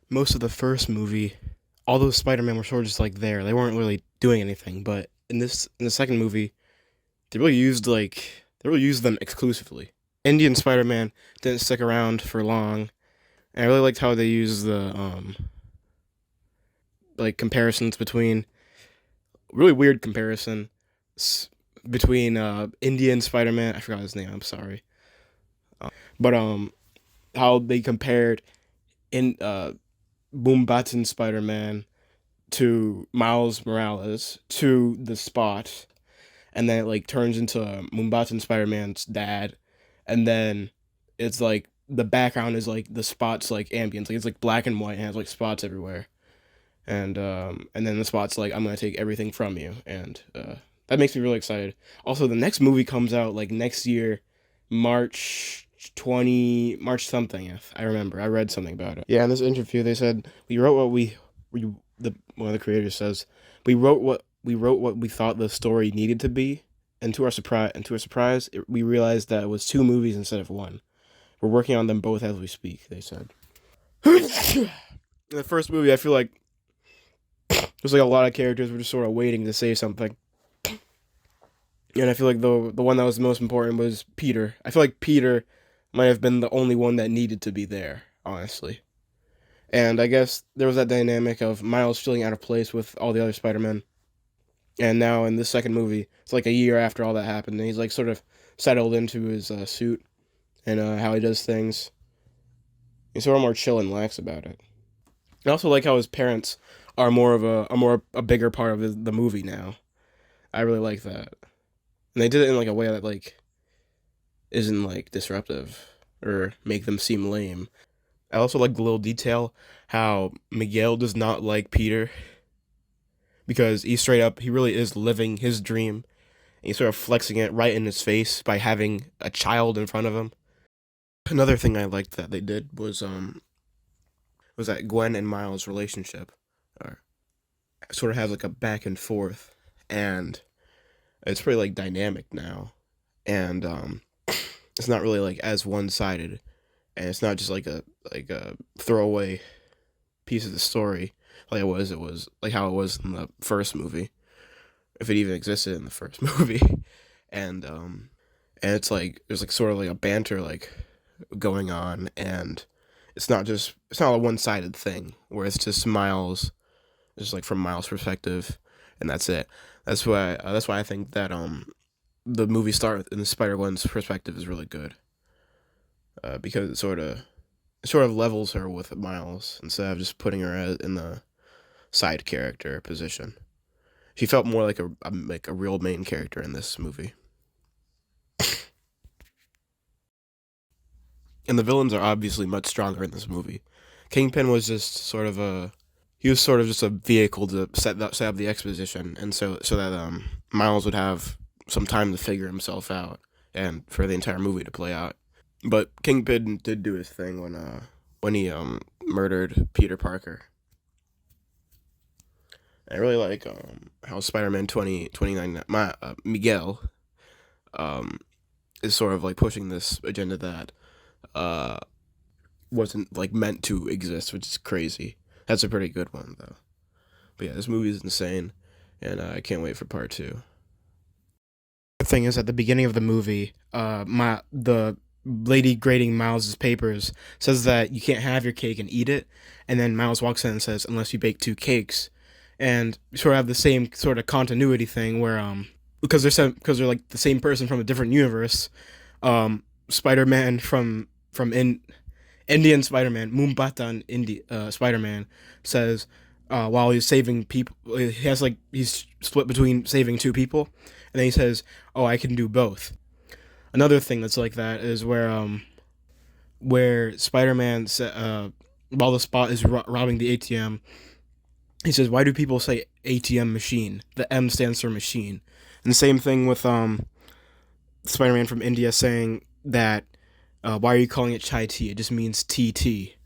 most of the first movie, all those Spider-Man were sort of just like there. They weren't really doing anything. But in the second movie, they really used them exclusively. Indian Spider-Man didn't stick around for long, and I really liked how they used the like comparisons between really weird comparison between Indian Spider-Man. I forgot his name. I'm sorry, but how they compared in Boom Button Spider-Man to Miles Morales to the Spot, and then it like turns into Mumbattan Spider-Man's dad, and then it's like the background is like the Spot's like ambience, like it's like black and white and has like spots everywhere, and then the Spot's like I'm gonna take everything from you, and that makes me really excited. Also, the next movie comes out like next year, March something. If I remember, I read something about it. Yeah, in this interview, they said we wrote what we the one of the creators says we wrote what we thought the story needed to be, and to our surprise, we realized that it was two movies instead of one. We're working on them both as we speak. They said. In the first movie, I feel like there's like a lot of characters were just sort of waiting to say something, and I feel like the one that was the most important was Peter. I feel like Peter might have been the only one that needed to be there, honestly. And I guess there was that dynamic of Miles feeling out of place with all the other Spider-Men. And now in this second movie, it's like a year after all that happened, and he's like sort of settled into his suit and how he does things. He's sort of more chill and lax about it. I also like how his parents are a bigger part of the movie now. I really like that, and they did it in like a way that like isn't like disruptive or make them seem lame. I also like the little detail how Miguel does not like Peter because he really is living his dream. And he's sort of flexing it right in his face by having a child in front of him. Another thing I liked that they did was that Gwen and Miles' relationship are, sort of has like a back and forth, and it's pretty like dynamic now, and it's not really like as one sided, and it's not just like a throwaway piece of the story like it was like how it was in the first movie, if it even existed in the first movie, and and there's like sort of like a banter like going on, and it's not a one sided thing where it's just Miles, just like from Miles' perspective, and that's it. That's why I think that the movie start in the Spider Gwen's perspective is really good, because it sort of levels her with Miles instead of just putting her in the side character position. She felt more like a real main character in this movie. And the villains are obviously much stronger in this movie. Kingpin was just sort of a he was sort of just a vehicle to set up the exposition, and so that Miles would have some time to figure himself out and for the entire movie to play out. But Kingpin did do his thing when he murdered Peter Parker. I really like how Spider-Man 2029 Miguel um, is sort of like pushing this agenda that uh, wasn't like meant to exist, which is crazy. That's a pretty good one though. But yeah, this movie is insane, and I can't wait for part two. The thing is, at the beginning of the movie, the lady grading Miles's papers says that you can't have your cake and eat it, and then Miles walks in and says, "Unless you bake two cakes," and you sort of have the same sort of continuity thing where because they're like the same person from a different universe. Spider-Man from Indian Spider-Man, Mumbattan Spider-Man says while he's saving people, he's split between saving two people, and then he says, "Oh, I can do both." Another thing that's like that is where Spider-Man while the Spot is robbing the ATM, he says, "Why do people say ATM machine? The M stands for machine." And the same thing with Spider-Man from India saying that, "Why are you calling it chai tea? It just means TT."